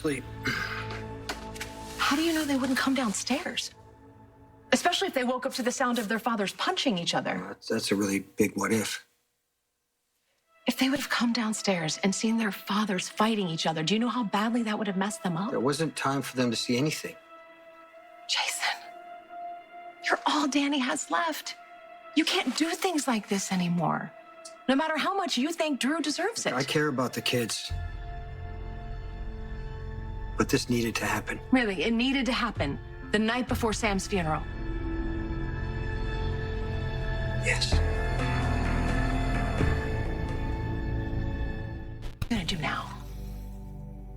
sleep. How do you know they wouldn't come downstairs? Especially if they woke up to the sound of their fathers punching each other. That's a really big what if. If they would have come downstairs and seen their fathers fighting each other, do you know how badly that would have messed them up? There wasn't time for them to see anything. Jason, you're all Danny has left. You can't do things like this anymore. No matter how much you think Drew deserves it. I care about the kids. But this needed to happen. Really, it needed to happen the night before Sam's funeral. Yes. What are you gonna do now?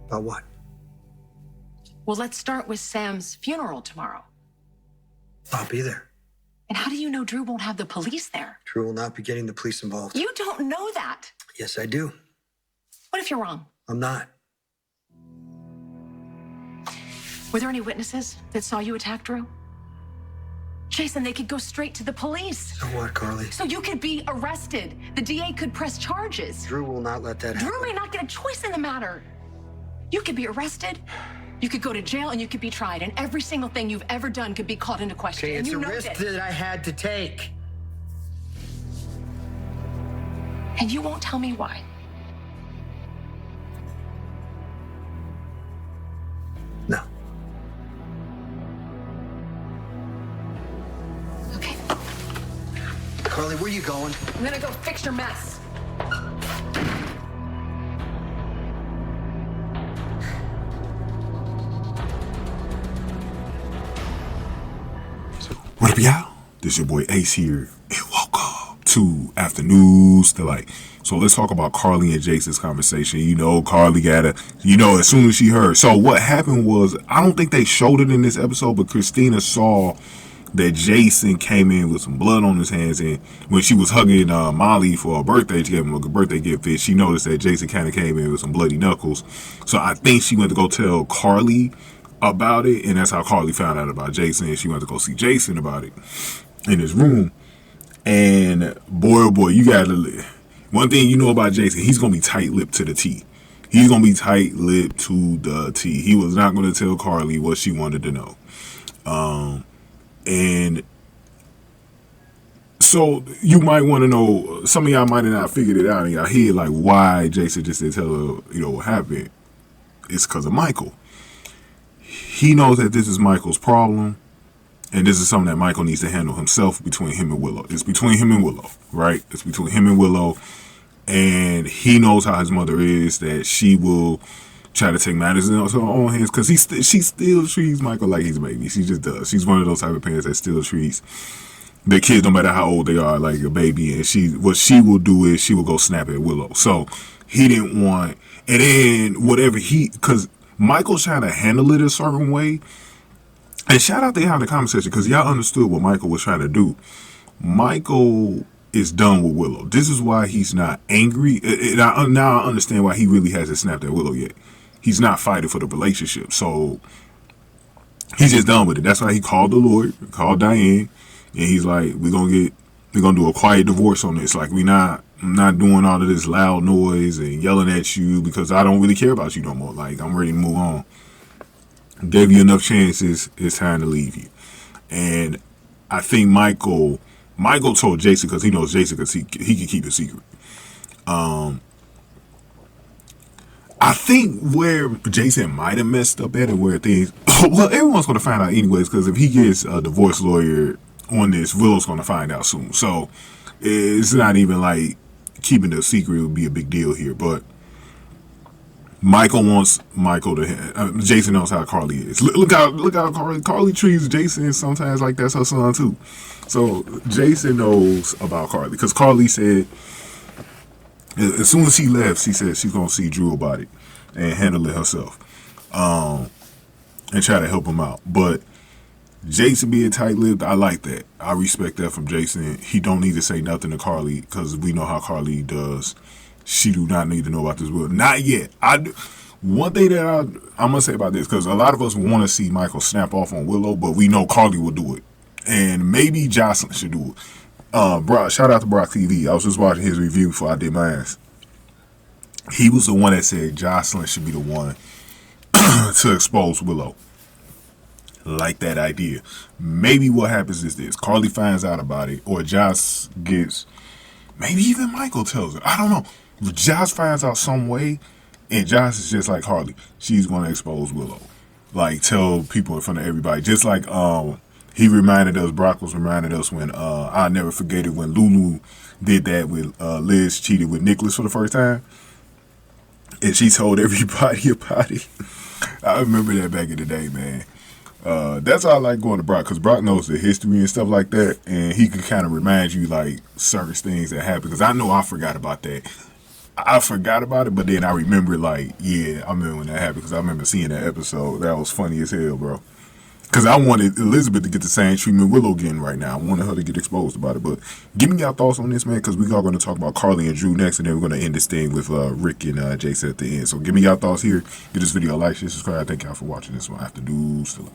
About what? Well, let's start with Sam's funeral tomorrow. I'll be there. And how do you know Drew won't have the police there? Drew will not be getting the police involved. You don't know that. Yes, I do. What if you're wrong? I'm not. Were there any witnesses that saw you attack Drew? Jason, they could go straight to the police. So what, Carly? So you could be arrested. The DA could press charges. Drew will not let that happen. Drew may not get a choice in the matter. You could be arrested, you could go to jail, and you could be tried. And every single thing you've ever done could be called into question. Okay, and it's you a know risk this. that I had to take. And you won't tell me why. No. Okay, Carly, where are you going? I'm gonna go fix your mess. What up, y'all? This your boy Ace here, and welcome to After News. So let's talk about Carly and Jason's conversation. You know, Carly got as soon as she heard. So what happened was, I don't think they showed it in this episode, but Kristina saw that Jason came in with some blood on his hands, and when she was hugging Molly for her birthday, to give him a birthday gift, she noticed that Jason kind of came in with some bloody knuckles. So I think she went to go tell Carly about it, and that's how Carly found out about Jason, and she went to go see Jason about it in his room. And boy, oh boy, you gotta live. One thing you know about Jason, he's gonna be tight-lipped to the T. He's gonna be tight-lipped to the T. He was not gonna tell Carly what she wanted to know. And so you might want to know, some of y'all might have not figured it out in y'all head, like why Jason just didn't tell her, what happened. It's because of Michael. He knows that this is Michael's problem, and this is something that Michael needs to handle himself between him and Willow. It's between him and Willow, right? It's between him and Willow, and he knows how his mother is, that she will try to take matters into her own hands, because she still treats Michael like he's a baby. She just does. She's one of those type of parents that still treats their kids, no matter how old they are, like a baby. And what she will do is she will go snap at Willow. So he didn't want, and then whatever because Michael's trying to handle it a certain way. And shout out to y'all in the comment section, because y'all understood what Michael was trying to do. Michael is done with Willow. This is why he's not angry. Now I understand why he really hasn't snapped at Willow yet. He's not fighting for the relationship. So he's just done with it. That's why he called the Lord, called Diane, and he's like, we're gonna do a quiet divorce on this. Like, I'm not doing all of this loud noise and yelling at you, because I don't really care about you no more. Like, I'm ready to move on. Gave you enough chances. It's time to leave you. And I think Michael told Jason, because he knows Jason, because he can keep a secret. I think where Jason might have messed up at, and where things, well, everyone's going to find out anyways, because if he gets a divorce lawyer on this, Willow's going to find out soon. So it's not even like keeping the secret would be a big deal here. But Michael wants Michael to. Jason knows how Carly is. Look how Carly treats Jason sometimes like that's her son too. So Jason knows about Carly, because Carly said, as soon as he left, she said she's gonna see Drew about it and handle it herself, and try to help him out. But Jason being tight-lipped, I like that. I respect that from Jason. He don't need to say nothing to Carly, because we know how Carly does. She do not need to know about this will. Not yet. One thing that I'm gonna say about this, because a lot of us want to see Michael snap off on Willow, but we know Carly will do it, and maybe Jocelyn should do it. Brock, shout out to Brock TV. I was just watching his review before I did mine. He was the one that said Jocelyn should be the one to expose Willow. Like that idea. Maybe what happens is this. Carly finds out about it, or Josh gets, maybe even Michael tells her. I don't know. Josh finds out some way, and Josh is just like Harley. She's going to expose Willow. Like, tell people in front of everybody. Just like he reminded us, Brock was reminded us when I'll never forget it when Lulu did that with Liz cheated with Nicholas for the first time. And she told everybody about it. I remember that back in the day, man. That's why I like going to Brock, because Brock knows the history and stuff like that, and he can kind of remind you like certain things that happened. Because I know I forgot about that. I forgot about it, but then I remember like, yeah, I remember when that happened, because I remember seeing that episode. That was funny as hell, bro. Because I wanted Elizabeth to get the same treatment Willow getting right now. I wanted her to get exposed about it. But give me your thoughts on this, man, because we are going to talk about Carly and Drew next, and then we're going to end this thing with Rick and Jason at the end. So give me your thoughts here. Give this video a like, share, subscribe. Thank y'all for watching this one. I have to do still.